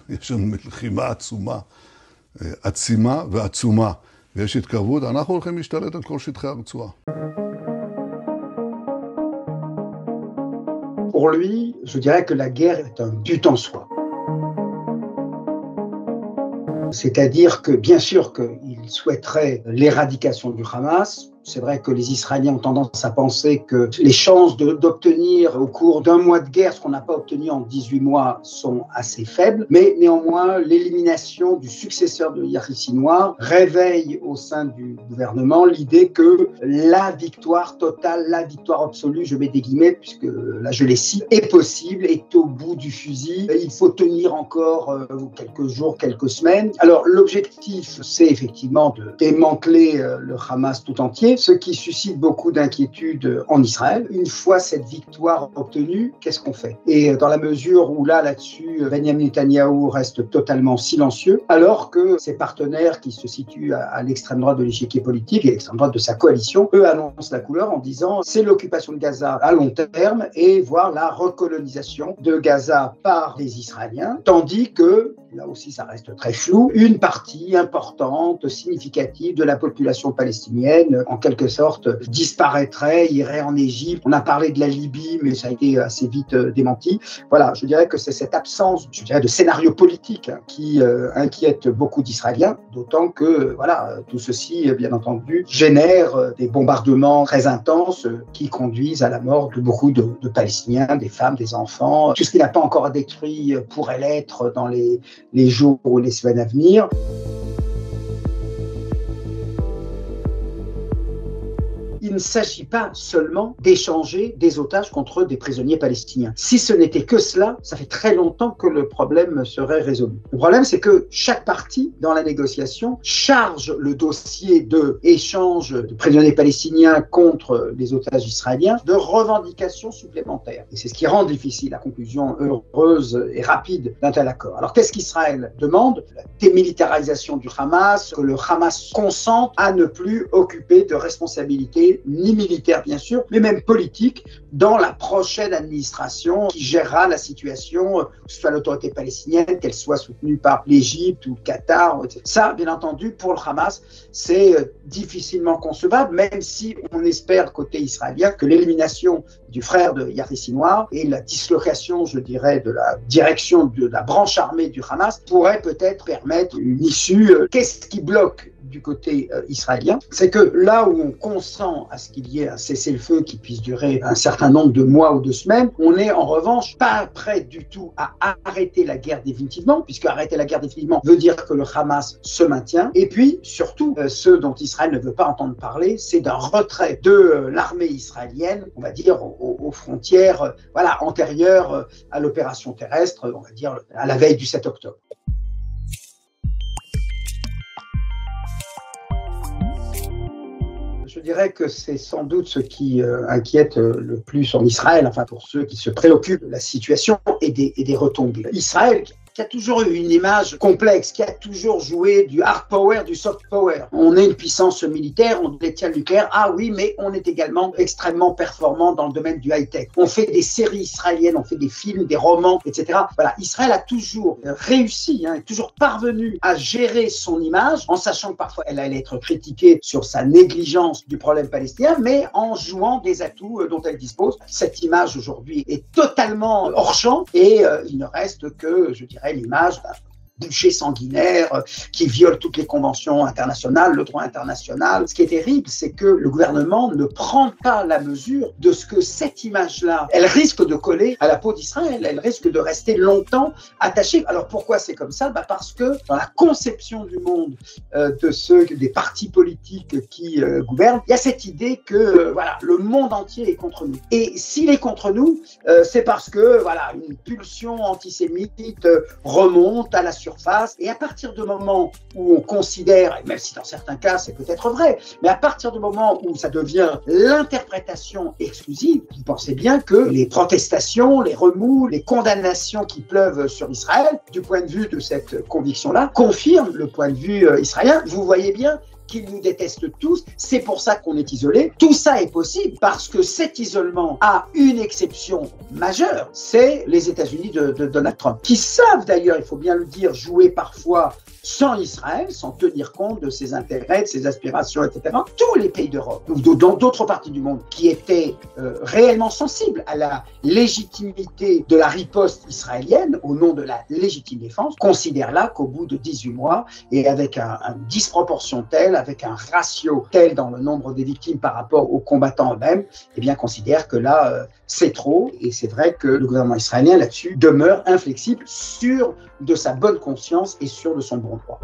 יש לנו מלחימה עצומה, עצימה ועצומה, ויש התקרבות, אנחנו הולכים להשתלט על כל שטחי הרצועה. Pour lui, je dirais que la guerre est un but en soi. C'est-à-dire que, bien sûr, qu'il souhaiterait l'éradication du Hamas. C'est vrai que les Israéliens ont tendance à penser que les chances d'obtenir au cours d'un mois de guerre ce qu'on n'a pas obtenu en 18 mois sont assez faibles. Mais néanmoins, l'élimination du successeur de Yahya Sinwar réveille au sein du gouvernement l'idée que la victoire totale, la victoire absolue, je mets des guillemets puisque là je les cite, est possible, est au bout du fusil. Il faut tenir encore quelques jours, quelques semaines. Alors l'objectif, c'est effectivement de démanteler le Hamas tout entier, ce qui suscite beaucoup d'inquiétude en Israël. Une fois cette victoire obtenue, qu'est-ce qu'on fait? Et dans la mesure où là-dessus, Benjamin Netanyahou reste totalement silencieux, alors que ses partenaires qui se situent à l'extrême droite de l'échiquier politique et l'extrême droite de sa coalition, eux annoncent la couleur en disant c'est l'occupation de Gaza à long terme et voire la recolonisation de Gaza par les Israéliens, tandis que, là aussi ça reste très flou, une partie importante, significative de la population palestinienne, en quelque sorte, disparaîtrait, irait en Égypte. On a parlé de la Libye, mais ça a été assez vite démenti. Voilà, je dirais que c'est cette absence, je dirais, de scénario politique qui inquiète beaucoup d'Israéliens, d'autant que, voilà, tout ceci, bien entendu, génère des bombardements très intenses qui conduisent à la mort de beaucoup de Palestiniens, des femmes, des enfants. Tout ce qui n'a pas encore détruit pourrait l'être dans les jours ou les semaines à venir. Il ne s'agit pas seulement d'échanger des otages contre des prisonniers palestiniens. Si ce n'était que cela, ça fait très longtemps que le problème serait résolu. Le problème, c'est que chaque partie dans la négociation charge le dossier de échange de prisonniers palestiniens contre les otages israéliens de revendications supplémentaires. Et c'est ce qui rend difficile la conclusion heureuse et rapide d'un tel accord. Alors qu'est-ce qu'Israël demande? La démilitarisation du Hamas, que le Hamas consente à ne plus occuper de responsabilités ni militaire bien sûr, mais même politique, dans la prochaine administration qui gérera la situation, que ce soit l'autorité palestinienne, qu'elle soit soutenue par l'Égypte ou le Qatar, etc. Ça, bien entendu, pour le Hamas, c'est difficilement concevable, même si on espère côté israélien que l'élimination du frère de Yahya Sinwar et la dislocation, je dirais, de la direction de la branche armée du Hamas pourrait peut-être permettre une issue. Qu'est-ce qui bloque du côté israélien? C'est que là où on consent à ce qu'il y ait un cessez-le-feu qui puisse durer un certain nombre de mois ou de semaines, on est en revanche pas prêt du tout à arrêter la guerre définitivement, puisque arrêter la guerre définitivement veut dire que le Hamas se maintient. Et puis, surtout, ce dont Israël ne veut pas entendre parler, c'est d'un retrait de l'armée israélienne, on va dire, aux frontières antérieures à l'opération terrestre, on va dire, à la veille du 7 octobre. Je dirais que c'est sans doute ce qui inquiète le plus en Israël, enfin pour ceux qui se préoccupent de la situation et des retombées. Israël, qui a toujours eu une image complexe, qui a toujours joué du hard power, du soft power. On est une puissance militaire, on détient le nucléaire, ah oui, mais on est également extrêmement performant dans le domaine du high-tech. On fait des séries israéliennes, on fait des films, des romans, etc. Voilà, Israël a toujours réussi, est toujours parvenu à gérer son image, en sachant que parfois elle allait être critiquée sur sa négligence du problème palestinien, mais en jouant des atouts dont elle dispose. Cette image aujourd'hui est totalement hors champ et il ne reste que, je dirais, l'image d'un boucher sanguinaire qui viole toutes les conventions internationales, le droit international. Ce qui est terrible, c'est que le gouvernement ne prend pas la mesure de ce que cette image-là, elle risque de coller à la peau d'Israël, elle risque de rester longtemps attachée. Alors pourquoi c'est comme ça? Parce que dans la conception du monde des partis politiques qui gouvernent, il y a cette idée que le monde entier est contre nous. Et s'il est contre nous, c'est parce que une pulsion antisémite remonte à la surface. Et à partir du moment où on considère, et même si dans certains cas c'est peut-être vrai, mais à partir du moment où ça devient l'interprétation exclusive, vous pensez bien que les protestations, les remous, les condamnations qui pleuvent sur Israël, du point de vue de cette conviction-là, confirment le point de vue israélien. Vous voyez bien qu'ils nous détestent tous, c'est pour ça qu'on est isolé. Tout ça est possible parce que cet isolement a une exception majeure, c'est les États-Unis de Donald Trump, qui savent d'ailleurs, il faut bien le dire, jouer parfois sans Israël, sans tenir compte de ses intérêts, de ses aspirations, etc. Tous les pays d'Europe, ou dans d'autres parties du monde, qui étaient réellement sensibles à la légitimité de la riposte israélienne, au nom de la légitime défense, considèrent là qu'au bout de 18 mois, et avec une disproportion telle, avec un ratio tel dans le nombre des victimes par rapport aux combattants eux-mêmes, eh bien, considèrent que là, c'est trop. Et c'est vrai que le gouvernement israélien, là-dessus, demeure inflexible, sûr de sa bonne conscience et sûr de son bon droit.